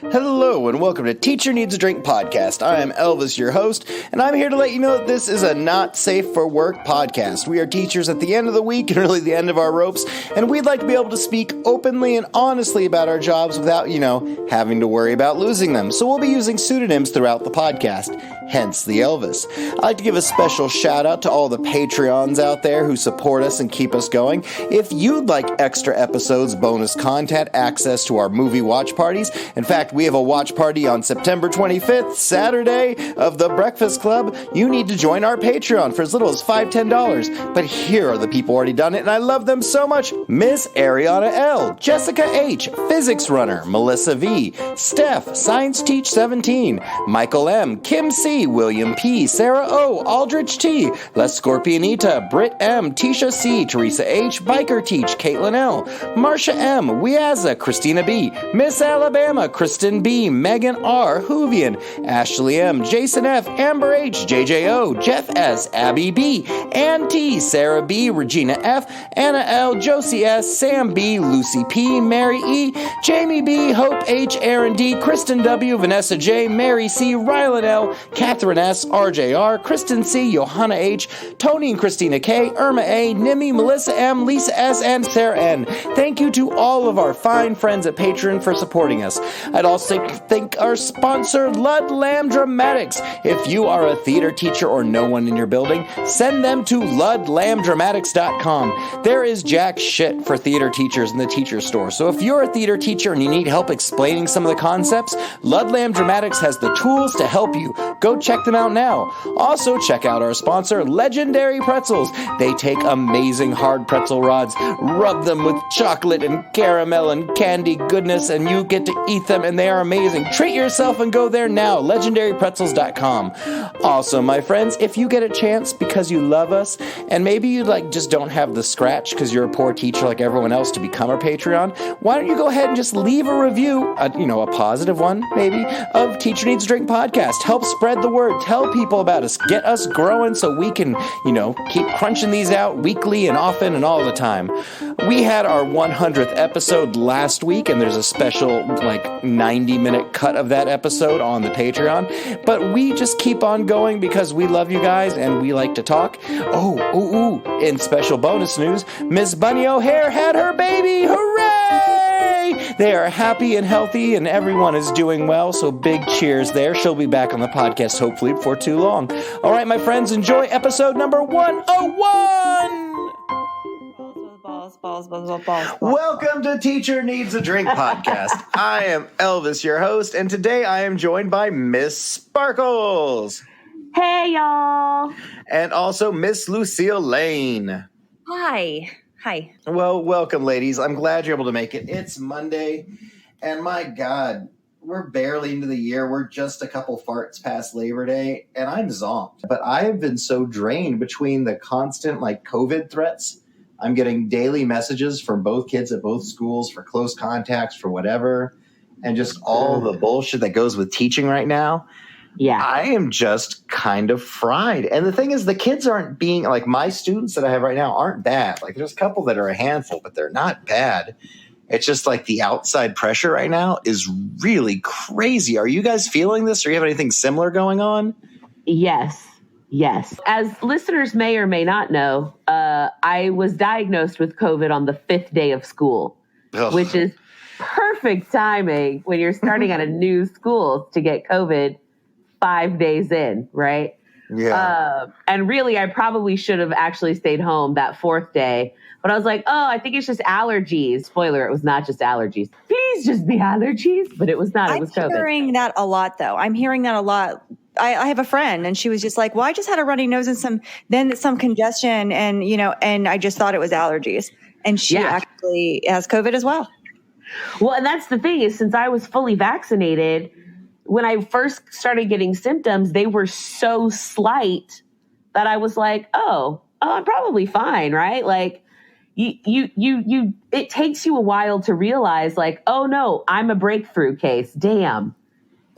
Hello and welcome to Teacher Needs a Drink podcast. I am Elvis, your host, and I'm here to let you know that this is a not safe for work podcast. We are teachers at the end of the week and really the end of our ropes, and we'd like to be able to speak openly and honestly about our jobs without, having to worry about losing them. So we'll be using pseudonyms throughout the podcast, hence the Elvis. I'd like to give a special shout out to all the Patreons out there who support us and keep us going. If you'd like extra episodes, bonus content, access to our movie watch parties, in fact, we have a watch party on September 25th, Saturday, of the Breakfast Club. You need to join our Patreon for as little as $5, $10. But here are the people already done it, and I love them so much. Miss Ariana L., Jessica H., Physics Runner, Melissa V., Steph, Science Teach 17, Michael M., Kim C., William P., Sarah O., Aldrich T., Les Scorpionita, Britt M., Tisha C., Teresa H., Biker Teach, Caitlin L., Marsha M., Weaza, Christina B., Miss Alabama, Kristen B., Megan R., Hoovian, Ashley M., Jason F., Amber H., JJO, Jeff S., Abby B., Ann T., Sarah B., Regina F., Anna L., Josie S., Sam B., Lucy P., Mary E., Jamie B., Hope H., Aaron D., Kristen W., Vanessa J., Mary C., Rylan L., Catherine S., RJR, Kristen C., Johanna H., Tony and Christina K., Irma A., Nimi, Melissa M., Lisa S., and Sarah N. Thank you to all of our fine friends at Patreon for supporting us. I'd also thank our sponsor, Ludlam Dramatics. If you are a theater teacher or no one in your building, send them to ludlamdramatics.com. There is jack shit for theater teachers in the teacher store. So if you're a theater teacher and you need help explaining some of the concepts, Ludlam Dramatics has the tools to help you. Go check them out now. Also, check out our sponsor, Legendary Pretzels. They take amazing hard pretzel rods, rub them with chocolate and caramel and candy goodness, and you get to eat them, and they are amazing. Treat yourself and go there now, legendarypretzels.com. Also, my friends, if you get a chance because you love us, and maybe you just don't have the scratch because you're a poor teacher like everyone else to become our Patreon, why don't you go ahead and just leave a review, a positive one, maybe, of Teacher Needs a Drink podcast. Help spread the word. Tell people about us. Get us growing so we can, keep crunching these out weekly and often and all the time. We had our 100th episode last week, and there's a special, 90-minute cut of that episode on the Patreon. But we just keep on going because we love you guys and we like to talk. In special bonus news, Miss Bunny O'Hare had her baby. Hooray! They are happy and healthy, and everyone is doing well, so big cheers there. She'll be back on the podcast hopefully before too long. All right, my friends, enjoy episode number 101! Balls. Welcome to Teacher Needs a Drink podcast. I am Elvis, your host, and today I am joined by Miss Sparkles. Hey, y'all. And also Miss Lucille Lane. Hi. Well, welcome, ladies. I'm glad you're able to make it. It's Monday, and my God, we're barely into the year. We're just a couple farts past Labor Day, and I'm zonked. But I have been so drained between the constant, COVID threats. I'm getting daily messages from both kids at both schools for close contacts, for whatever, and just all the bullshit that goes with teaching right now. Yeah. I am just kind of fried. And the thing is, the kids aren't being, my students that I have right now aren't bad. There's a couple that are a handful, but they're not bad. It's just the outside pressure right now is really crazy. Are you guys feeling this, or you have anything similar going on? Yes. As listeners may or may not know, I was diagnosed with COVID on the 5th day of school, which is perfect timing when you're starting at a new school to get COVID 5 days in, right? Yeah. And really, I probably should have actually stayed home that 4th day. But I was like, I think it's just allergies. Spoiler, it was not just allergies. Please just be allergies. But it was not. It was COVID. I'm hearing that a lot, though. I'm hearing that a lot. I have a friend, and she was just like, well, I just had a runny nose and some congestion, and, and I just thought it was allergies. And she actually has COVID as well. Well, and that's the thing is, since I was fully vaccinated, when I first started getting symptoms, they were so slight that I was like, oh, I'm probably fine, right? It takes you a while to realize, oh no, I'm a breakthrough case. Damn.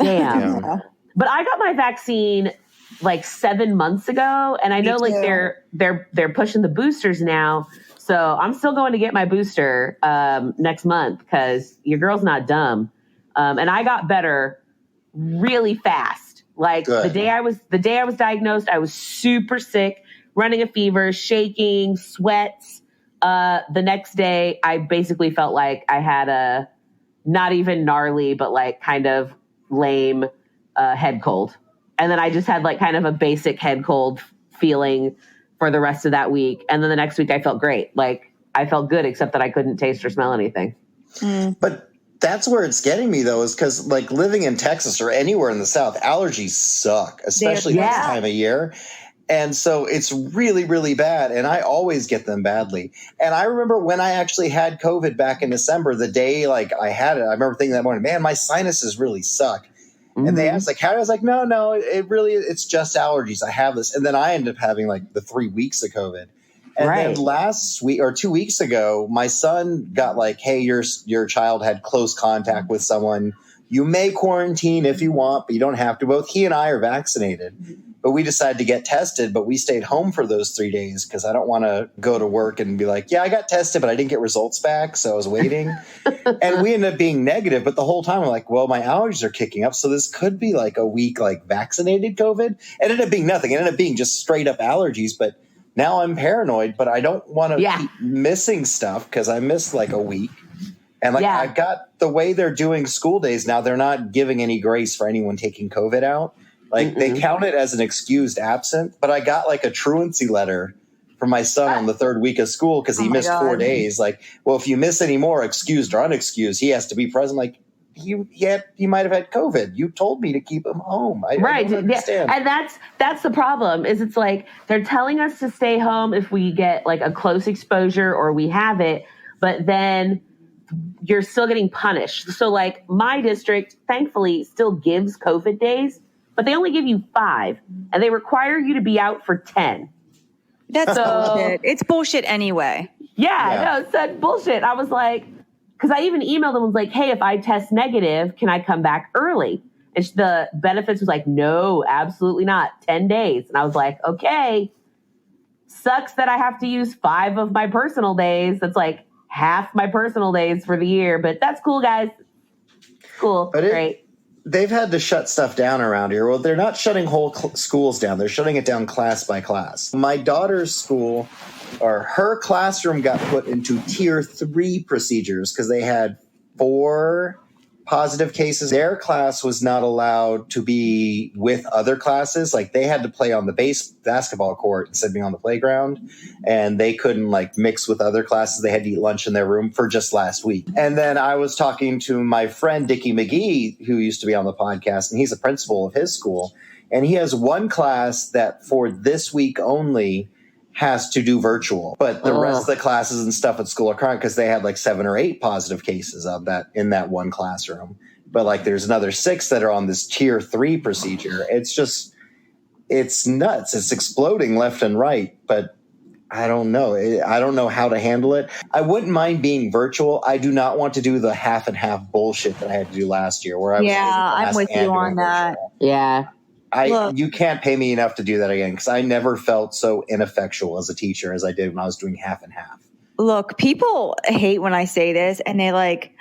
Yeah. But I got my vaccine 7 months ago, and I know they're pushing the boosters now. So I'm still going to get my booster next month because your girl's not dumb. And I got better really fast. Like Good. the day I was diagnosed, I was super sick, running a fever, shaking, sweats. The next day, I basically felt like I had a not even gnarly, but like kind of lame head cold. And then I just had like kind of a basic head cold feeling for the rest of that week. And then the next week I felt great. Like I felt good, except that I couldn't taste or smell anything. But that's where it's getting me, though, is because like living in Texas or anywhere in the South, allergies suck, especially this time of year. And so it's really, really bad. And I always get them badly. And I remember when I actually had COVID back in December, the day like I had it, I remember thinking that morning, man, my sinuses really suck. And they asked like, how? I was like, no, it's just allergies. I have this. And then I ended up having like the 3 weeks of COVID. And then last week or 2 weeks ago, my son got like, hey, your child had close contact with someone. You may quarantine if you want, but you don't have to. Both he and I are vaccinated. But we decided to get tested, but we stayed home for those 3 days because I don't want to go to work and be like, yeah, I got tested, but I didn't get results back. So I was waiting. And we ended up being negative. But the whole time I'm like, well, my allergies are kicking up. So this could be like a week like vaccinated COVID. It ended up being nothing. It ended up being just straight up allergies. But now I'm paranoid, but I don't want to keep missing stuff because I missed like a week. And like I've got the way they're doing school days now, they're not giving any grace for anyone taking COVID out. Like they count it as an excused absent, but I got like a truancy letter from my son on the third week of school because he missed 4 days. Like, well, if you miss any more, excused or unexcused, he has to be present. Like he might have had COVID. You told me to keep him home. I don't understand. And that's the problem is it's like they're telling us to stay home if we get like a close exposure or we have it, but then you're still getting punished. So like my district, thankfully, still gives COVID days, but they only give you 5 and they require you to be out for 10. That's bullshit. It's bullshit anyway. No, it's that bullshit. I was like, because I even emailed them and was like, hey, if I test negative, can I come back early? And the benefits was like, no, absolutely not. 10 days. And I was like, okay, sucks that I have to use 5 of my personal days. That's like half my personal days for the year, but that's cool, guys. Cool. Great. They've had to shut stuff down around here. Well, they're not shutting whole schools down. They're shutting it down class by class. My daughter's school, or her classroom, got put into tier 3 procedures because they had 4 positive cases. Their class was not allowed to be with other classes. Like they had to play on the basketball court instead of being on the playground. And they couldn't like mix with other classes. They had to eat lunch in their room for just last week. And then I was talking to my friend, Dickie McGee, who used to be on the podcast, and he's a principal of his school. And he has one class that for this week only has to do virtual, but the rest of the classes and stuff at school are current because they had like 7 or 8 positive cases of that in that one classroom. But like there's another 6 that are on this tier 3 procedure. It's nuts. It's exploding left and right, but I don't know. I don't know how to handle it. I wouldn't mind being virtual. I do not want to do the half and half bullshit that I had to do last year where I was I'm with you on that. Virtual. Yeah. You can't pay me enough to do that again because I never felt so ineffectual as a teacher as I did when I was doing half and half. Look, people hate when I say this and they like,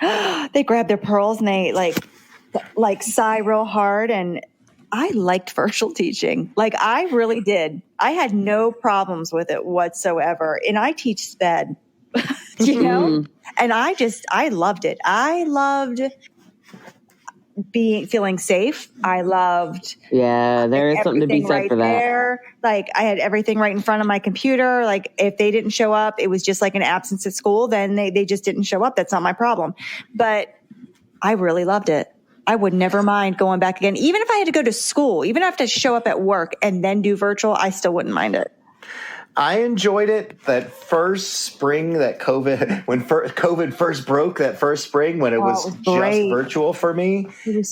they grab their pearls and they like sigh real hard. And I liked virtual teaching. Like I really did. I had no problems with it whatsoever. And I teach SPED, you know, and I loved it. I loved feeling safe. I loved there is something to be said for that. There. Like I had everything right in front of my computer. Like if they didn't show up, it was just like an absence at school. Then they just didn't show up. That's not my problem. But I really loved it. I would never mind going back again. Even if I had to go to school, even if I have to show up at work and then do virtual, I still wouldn't mind it. I enjoyed it that first spring that COVID first broke that first spring when it was just virtual for me.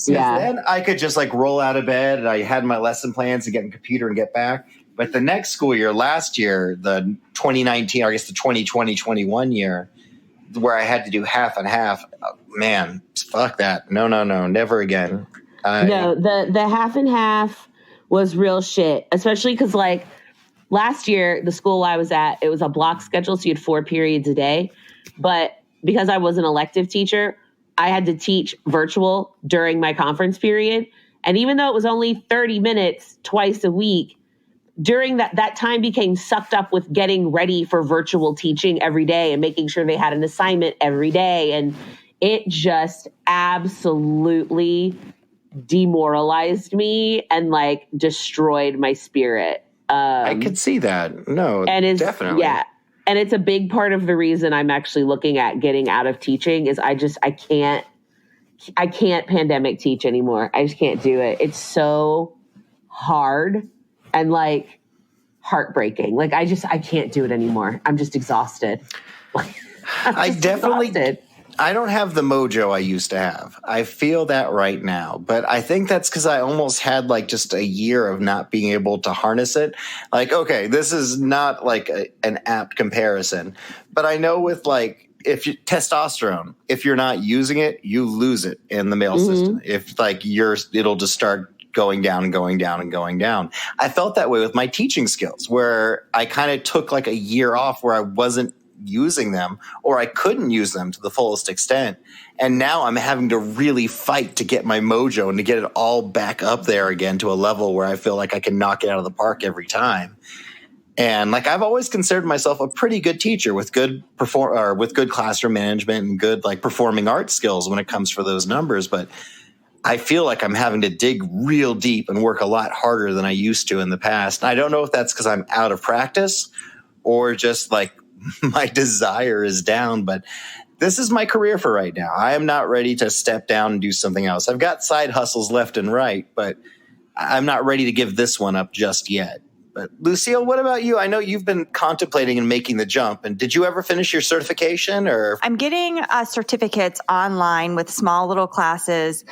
Then I could just like roll out of bed and I had my lesson plans to get in the computer and get back. But the next school year, last year, the 2019, or I guess the 2020-21 year, where I had to do half and half, man, fuck that. No, never again. The half and half was real shit, especially because like, last year, the school I was at, it was a block schedule, so you had 4 periods a day. But because I was an elective teacher, I had to teach virtual during my conference period. And even though it was only 30 minutes twice a week, during that time became sucked up with getting ready for virtual teaching every day and making sure they had an assignment every day. And it just absolutely demoralized me and like destroyed my spirit. I could see that. No, and definitely. Yeah. And it's a big part of the reason I'm actually looking at getting out of teaching is I can't pandemic teach anymore. I just can't do it. It's so hard and like heartbreaking. Like I can't do it anymore. I'm just exhausted. Exhausted. I don't have the mojo I used to have. I feel that right now, but I think that's because I almost had like just a year of not being able to harness it. Like, okay, this is not like an apt comparison, but I know with like, testosterone, if you're not using it, you lose it in the male system. If like it'll just start going down and going down and going down. I felt that way with my teaching skills where I kind of took like a year off where I wasn't using them or I couldn't use them to the fullest extent. And now I'm having to really fight to get my mojo and to get it all back up there again to a level where I feel like I can knock it out of the park every time. And like I've always considered myself a pretty good teacher with good classroom management and good like performing arts skills when it comes for those numbers. But I feel like I'm having to dig real deep and work a lot harder than I used to in the past. And I don't know if that's because I'm out of practice or just like my desire is down, but this is my career for right now. I am not ready to step down and do something else. I've got side hustles left and right, but I'm not ready to give this one up just yet. But Lucille, what about you? I know you've been contemplating and making the jump. And did you ever finish your certification? Or I'm getting certificates online with small little classes,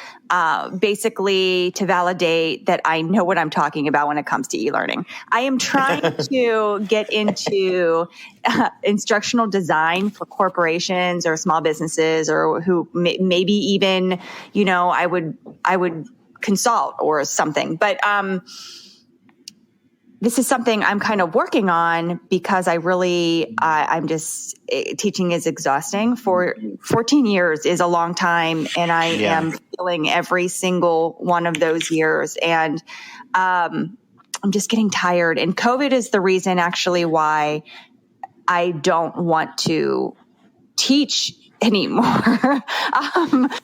basically to validate that I know what I'm talking about when it comes to e-learning. I am trying to get into instructional design for corporations or small businesses or who maybe even, I would consult or something. But this is something I'm kind of working on because I'm just, teaching is exhausting. For 14 years is a long time, and I am feeling every single one of those years. And I'm just getting tired. And COVID is the reason actually why I don't want to teach anymore.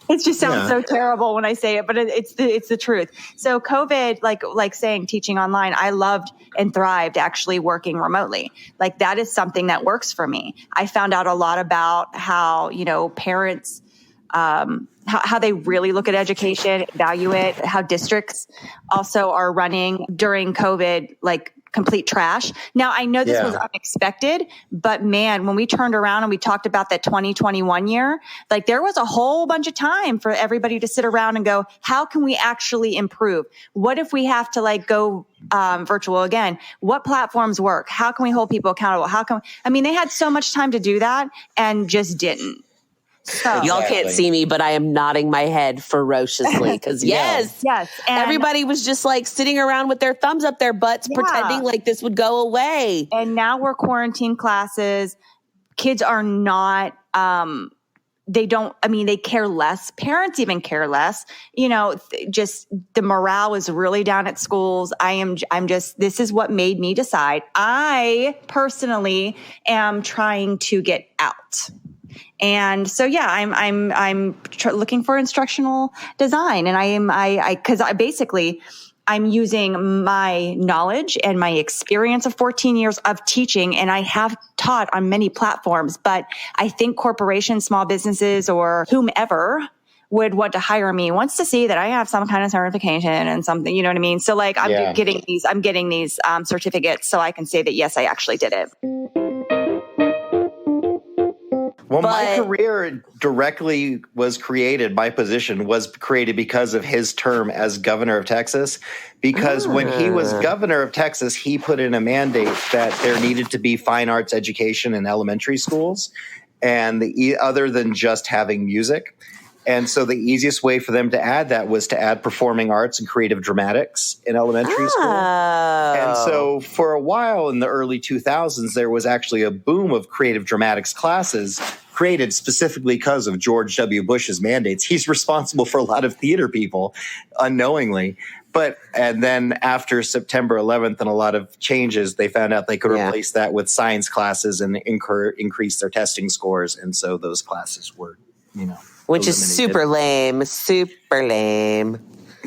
It just sounds so terrible when I say it, but it's the truth. So COVID, like saying teaching online, I loved and thrived actually working remotely. Like that is something that works for me. I found out a lot about how, parents, how they really look at education, value it, how districts also are running during COVID, like complete trash. Now, I know this was unexpected, but man, when we turned around and we talked about that 2021 year, like there was a whole bunch of time for everybody to sit around and go, how can we actually improve? What if we have to like go virtual again? What platforms work? How can we hold people accountable? They had so much time to do that and just didn't. So. Y'all can't see me, but I am nodding my head ferociously because yes. And everybody was just like sitting around with their thumbs up their butts, pretending like this would go away. And now we're quarantine classes. Kids are not, they care less. Parents even care less. Just the morale is really down at schools. This is what made me decide. I personally am trying to get out. And so, I'm looking for instructional design, and I'm using my knowledge and my experience of 14 years of teaching, and I have taught on many platforms, but I think corporations, small businesses, or whomever would want to hire me wants to see that I have some kind of certification and something, you know what I mean? So like I'm getting these certificates so I can say that, yes, I actually did it. Well, my career directly was created, my position was created because of his term as governor of Texas. Because when he was governor of Texas, he put in a mandate that there needed to be fine arts education in elementary schools, and other than just having music. And so the easiest way for them to add that was to add performing arts and creative dramatics in elementary school. And so for a while in the early 2000s, there was actually a boom of creative dramatics classes created specifically because of George W. Bush's mandates. He's responsible for a lot of theater people unknowingly. And then after September 11th and a lot of changes, they found out they could replace that with science classes and increase their testing scores. And so those classes were, which is super lame.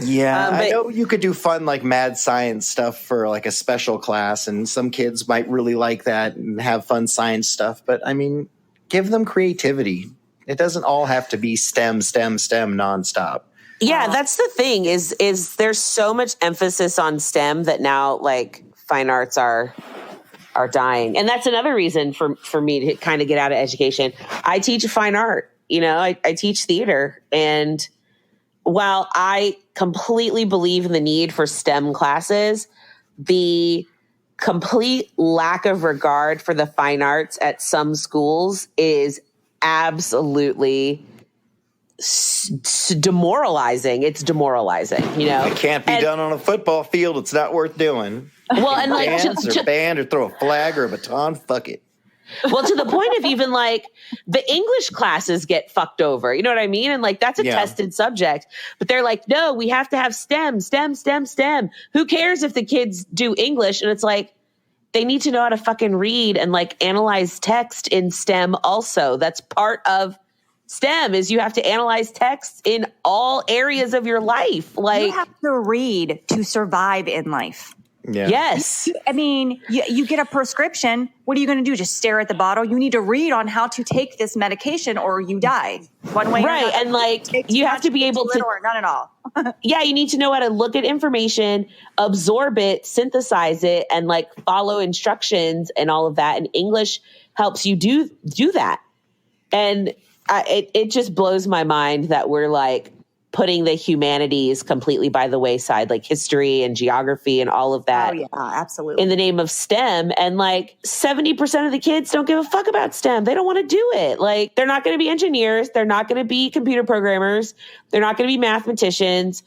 Yeah, I know you could do fun like mad science stuff for like a special class, and some kids might really like that and have fun science stuff. But I mean, give them creativity. It doesn't all have to be STEM nonstop. Yeah, that's the thing is there's so much emphasis on STEM that now like fine arts are dying. And that's another reason for me to kind of get out of education. I teach fine art, I teach theater. And while I completely believe in the need for STEM classes, the complete lack of regard for the fine arts at some schools is absolutely demoralizing. It's demoralizing, It can't be done on a football field. It's not worth doing. Well, and like band or throw a flag or a baton. Fuck it. Well, to the point of even like the English classes get fucked over. You know what I mean? And like that's a tested subject. But they're like, no, we have to have STEM. Who cares if the kids do English? And it's like they need to know how to fucking read and like analyze text in STEM also. That's part of STEM is you have to analyze text in all areas of your life. Like you have to read to survive in life. Yeah. Yes. I mean, you get a prescription. What are you going to do? Just stare at the bottle? You need to read on how to take this medication or you die. One way or another. And like you have to be able to or none at all. Yeah, you need to know how to look at information, absorb it, synthesize it, and like follow instructions and all of that. And English helps you do that. And it just blows my mind that we're like putting the humanities completely by the wayside, like history and geography and all of that. Oh, yeah, absolutely. In the name of STEM. And like 70% of the kids don't give a fuck about STEM. They don't want to do it. Like they're not going to be engineers. They're not going to be computer programmers. They're not going to be mathematicians.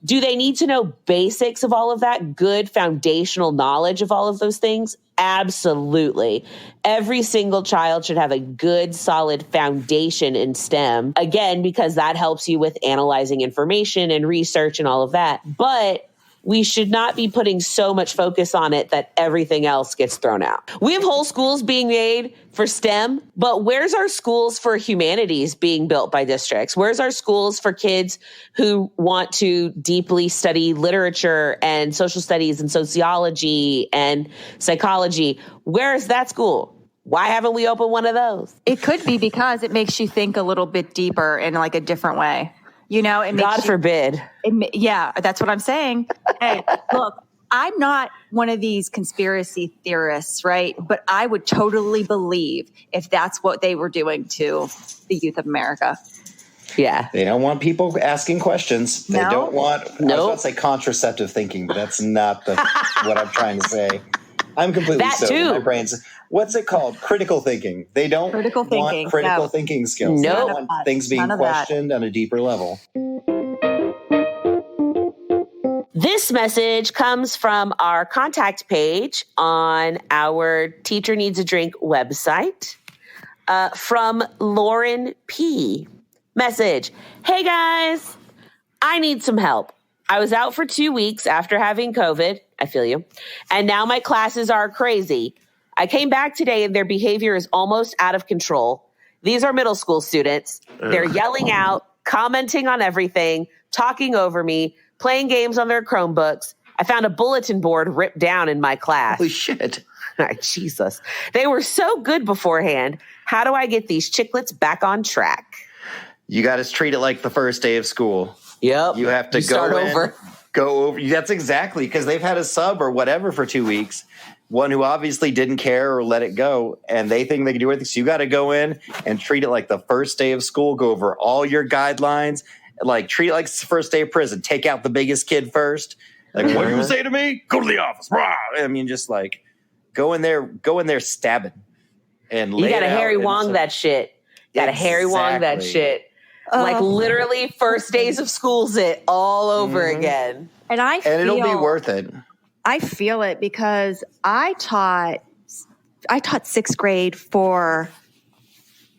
Do they need to know basics of all of that? Good foundational knowledge of all of those things? Absolutely. Every single child should have a good, solid foundation in STEM. Again, because that helps you with analyzing information and research and all of that. But we should not be putting so much focus on it that everything else gets thrown out. We have whole schools being made for STEM, but where's our schools for humanities being built by districts? Where's our schools for kids who want to deeply study literature and social studies and sociology and psychology? Where is that school? Why haven't we opened one of those? It could be because it makes you think a little bit deeper in like a different way. It makes God forbid. Yeah, that's what I'm saying. Hey, look, I'm not one of these conspiracy theorists, right? But I would totally believe if that's what they were doing to the youth of America. Yeah. They don't want people asking questions. They don't want, I was about to say contraceptive thinking, but that's not what I'm trying to say. I'm completely sober. My brain's, what's it called? Critical thinking. They don't want critical thinking skills. No. They want things being questioned on a deeper level. This message comes from our contact page on our Teacher Needs a Drink website from Lauren P. Message. Hey guys, I need some help. I was out for 2 weeks after having COVID. I feel you. And now my classes are crazy. I came back today and their behavior is almost out of control. These are middle school students. They're yelling out, commenting on everything, talking over me, playing games on their Chromebooks. I found a bulletin board ripped down in my class. Holy shit. Jesus. They were so good beforehand. How do I get these chicklets back on track? You got to treat it like the first day of school. Yep. You have to go over. That's exactly, because they've had a sub or whatever for 2 weeks. One who obviously didn't care or let it go, and they think they can do everything. So you got to go in and treat it like the first day of school. Go over all your guidelines. Like treat it like it's the first day of prison. Take out the biggest kid first. Like, what do you say to me? Go to the office. I mean, just like go in there stabbing. And you got to Harry Wong that shit. Got to Harry Wong that shit. Like literally first days of school's it all over again. And it'll be worth it. I feel it because I taught sixth grade for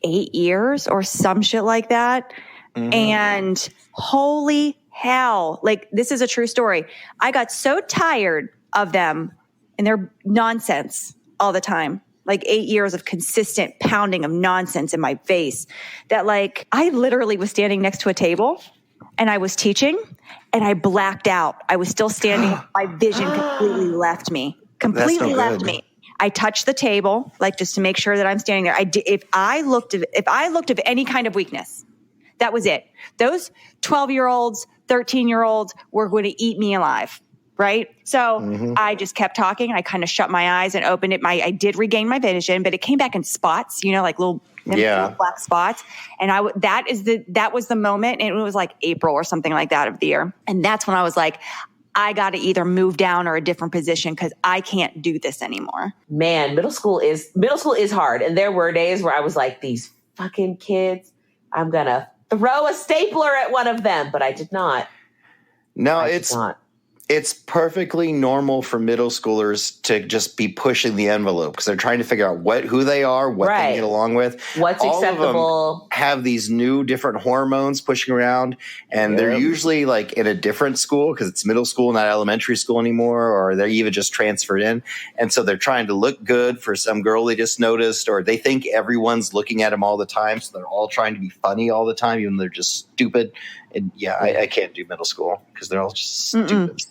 8 years or some shit like that. Mm-hmm. And holy hell, like this is a true story. I got so tired of them and their nonsense all the time. Like 8 years of consistent pounding of nonsense in my face that like I literally was standing next to a table and I was teaching and I blacked out. I was still standing. My vision completely left me. Completely left me. I touched the table, like just to make sure that I'm standing there. If I looked of any kind of weakness, that was it. Those 12-year-olds, 13-year-olds were going to eat me alive. Right. So I just kept talking. I kind of shut my eyes and opened it. I did regain my vision, but it came back in spots, like little black spots. And that was the moment. And it was like April or something like that of the year. And that's when I was like, I got to either move down or a different position because I can't do this anymore. Man, middle school is hard. And there were days where I was like, these fucking kids, I'm going to throw a stapler at one of them. But I did not. No, it's perfectly normal for middle schoolers to just be pushing the envelope because they're trying to figure out who they are, what they get along with. What's acceptable. All of them have these new different hormones pushing around, and they're usually like in a different school because it's middle school, not elementary school anymore, or they're even just transferred in. And so they're trying to look good for some girl they just noticed, or they think everyone's looking at them all the time. So they're all trying to be funny all the time, even though they're just stupid. And I can't do middle school because they're all just stupid.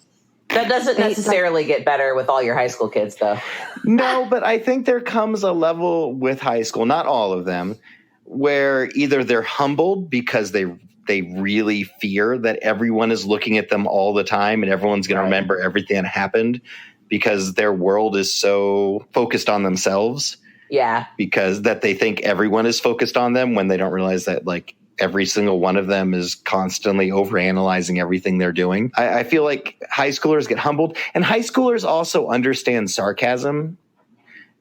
That doesn't necessarily get better with all your high school kids, though. No, but I think there comes a level with high school, not all of them, where either they're humbled because they really fear that everyone is looking at them all the time and everyone's going to remember everything that happened because their world is so focused on themselves. Yeah. Because that they think everyone is focused on them when they don't realize that, like, every single one of them is constantly overanalyzing everything they're doing. I feel like high schoolers get humbled, and high schoolers also understand sarcasm,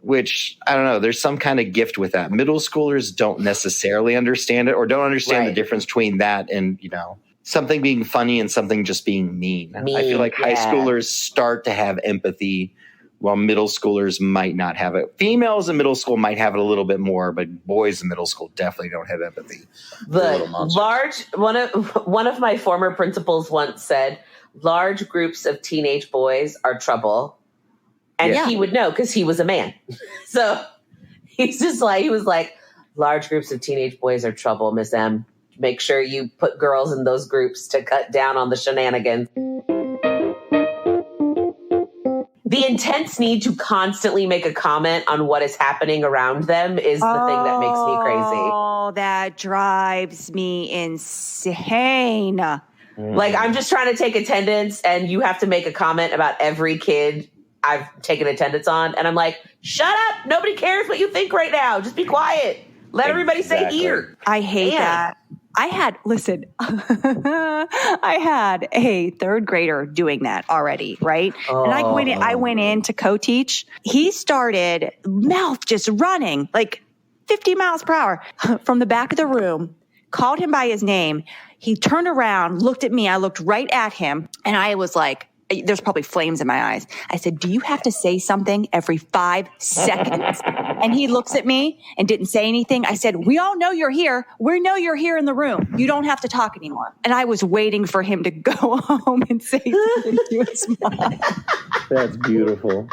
which I don't know. There's some kind of gift with that. Middle schoolers don't necessarily understand it or don't understand the difference between that and, something being funny and something just being mean. I feel like high schoolers start to have empathy while middle schoolers might not have it. Females in middle school might have it a little bit more, but boys in middle school definitely don't have empathy. One of my former principals once said, large groups of teenage boys are trouble. And he would know because he was a man. So he was like, large groups of teenage boys are trouble, Miss M. Make sure you put girls in those groups to cut down on the shenanigans. The intense need to constantly make a comment on what is happening around them is the thing that makes me crazy. Oh, that drives me insane. Like, I'm just trying to take attendance and you have to make a comment about every kid I've taken attendance on. And I'm like, shut up. Nobody cares what you think right now. Just be quiet. Let everybody say here. I hate that. I had a third grader doing that already, right? And I went in to co-teach. He started mouth just running like 50 miles per hour from the back of the room, called him by his name. He turned around, looked at me. I looked right at him and I was like, there's probably flames in my eyes. I said, do you have to say something every 5 seconds? And he looks at me and didn't say anything. I said, we all know you're here. We know you're here in the room. You don't have to talk anymore. And I was waiting for him to go home and say something to his mom. That's beautiful.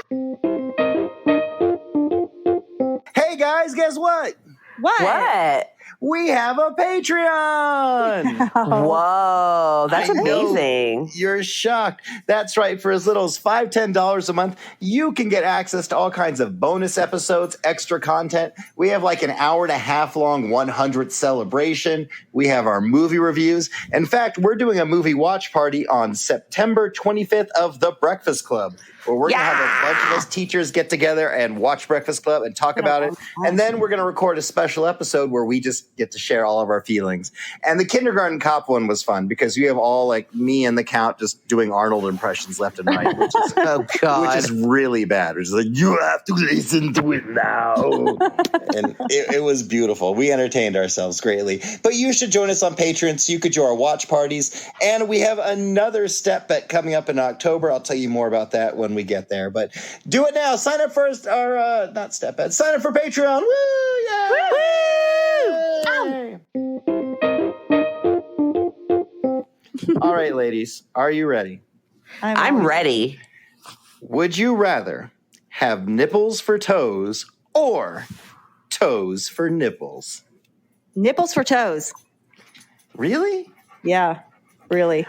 Hey guys, guess what? What? We have a Patreon. Whoa, that's amazing. You're shocked. That's right. For as little as $5, $10 a month, you can get access to all kinds of bonus episodes, extra content. We have like an hour and a half long 100th celebration. We have our movie reviews. In fact, we're doing a movie watch party on September 25th of The Breakfast Club, where we're going to have a bunch of us teachers get together and watch Breakfast Club and talk about it. And then we're going to record a special episode where we just get to share all of our feelings. And the kindergarten cop one was fun because you have all like me and the count just doing Arnold impressions left and right, which is, which is really bad. Which is like, you have to listen to it now. And it was beautiful. We entertained ourselves greatly. But you should join us on Patreon so you could join our watch parties. And we have another step bet coming up in October. I'll tell you more about that when we get there. But do it now. Sign up for not step bet. Sign up for Patreon. Woo! Yeah! Woo! Yay! All right, ladies, are you ready? I'm ready. Would you rather have nipples for toes or toes for nipples? Nipples for toes. Really? Yeah, really.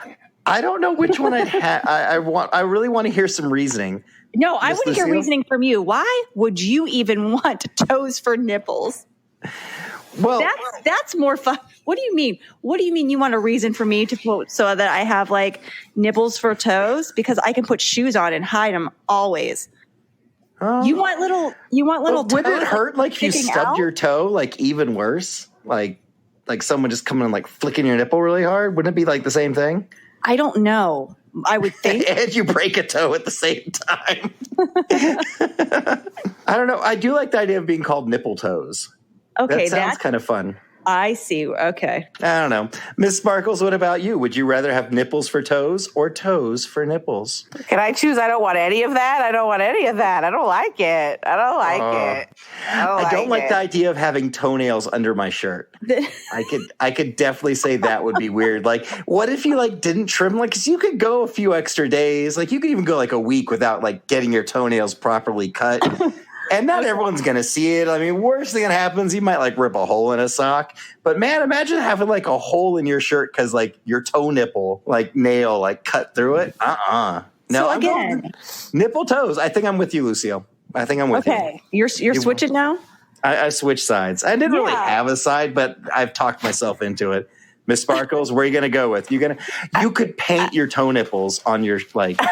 I don't know which one I'd have. I really want to hear some reasoning. No, I want to hear Lucille? reasoning from you. Why would you even want toes for nipples? Well, that's more fun. What do you mean? What do you mean you want a reason for me to put so that I have like nipples for toes? Because I can put shoes on and hide them always. You want little would toes it hurt like if you sticking stubbed out? your toe, like even worse? Like someone just coming and like flicking your nipple really hard? Wouldn't it be like the same thing? I don't know. I would think. And you break a toe at the same time. I don't know. I do like the idea of being called nipple toes. Okay, that sounds kind of fun. I see. Okay. I don't know. Miss Sparkles, what about you? Would you rather have nipples for toes or toes for nipples? Can I choose? I don't want any of that. I don't want any of that. I don't like it. I don't like it. I don't like the idea of having toenails under my shirt. I could definitely say that would be weird. Like, what if you like didn't trim? Like, 'cause you could go a few extra days. Like, you could even go like a week without like getting your toenails properly cut. And not everyone's going to see it. I mean, worst thing that happens, you might like rip a hole in a sock. But man, imagine having like a hole in your shirt because like your toe nipple, like nail, like cut through it. No, so again, nipple toes. I think I'm with you, Lucille. I think I'm with you. Okay, you're switching now? I switched sides. I didn't really have a side, but I've talked myself into it. Miss Sparkles, where are you going to go with? You could paint your toe nipples on your like. I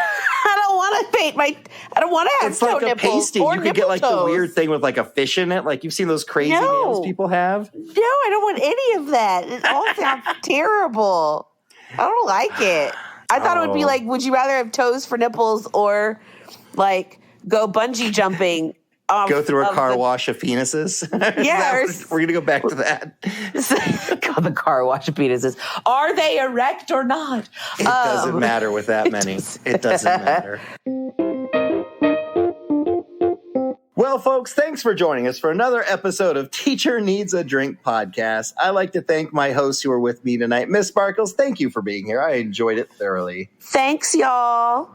don't want to have it's toe like a nipples pasty. or You could get like toes. the weird thing with like a fish in it. Like you've seen those crazy nails people have. No, I don't want any of that. It all sounds terrible. I don't like it. I thought it would be like, would you rather have toes for nipples or like go bungee jumping? Go through a car wash of penises? Yeah. We're going to go back to that. God, the car wash of penises. Are they erect or not? It doesn't matter with that many. It doesn't matter. Well, folks, thanks for joining us for another episode of Teacher Needs a Drink podcast. I'd like to thank my hosts who are with me tonight. Miss Sparkles, thank you for being here. I enjoyed it thoroughly. Thanks, y'all.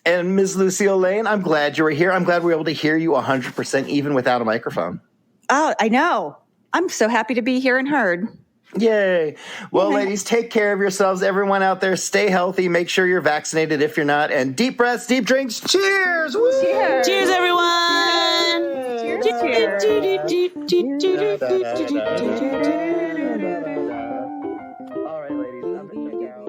And Ms. Lucille Lane, I'm glad you were here. I'm glad we were able to hear you 100% even without a microphone. Oh, I know. I'm so happy to be here and heard. Yay. Well, ladies, take care of yourselves. Everyone out there, stay healthy. Make sure you're vaccinated if you're not. And deep breaths, deep drinks. Cheers. Woo! Cheers. Cheers, everyone. Cheers. All right, ladies, I'm going to check out.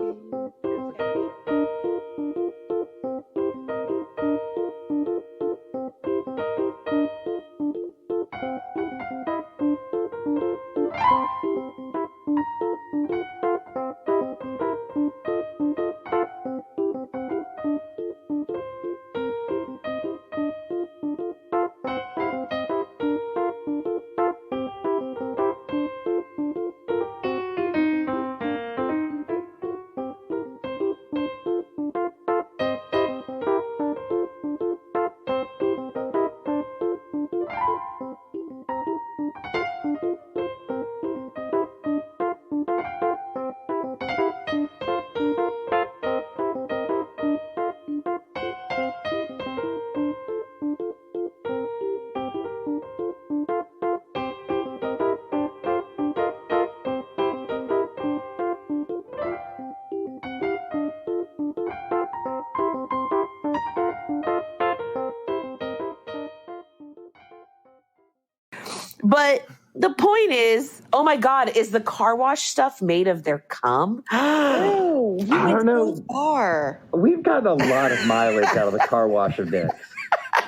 But the point is, oh my God, is the car wash stuff made of their cum? Oh, you I don't know. far. We've gotten a lot of mileage out of the car wash of dicks.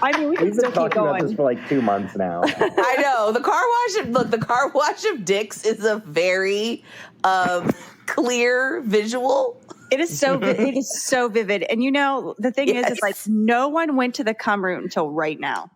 I mean, we can We've still been keep talking about this going. for like 2 months now. I know. The car wash of dicks is a very clear visual. It is so it is so vivid. And you know, the thing is, it's like no one went to the cum route until right now.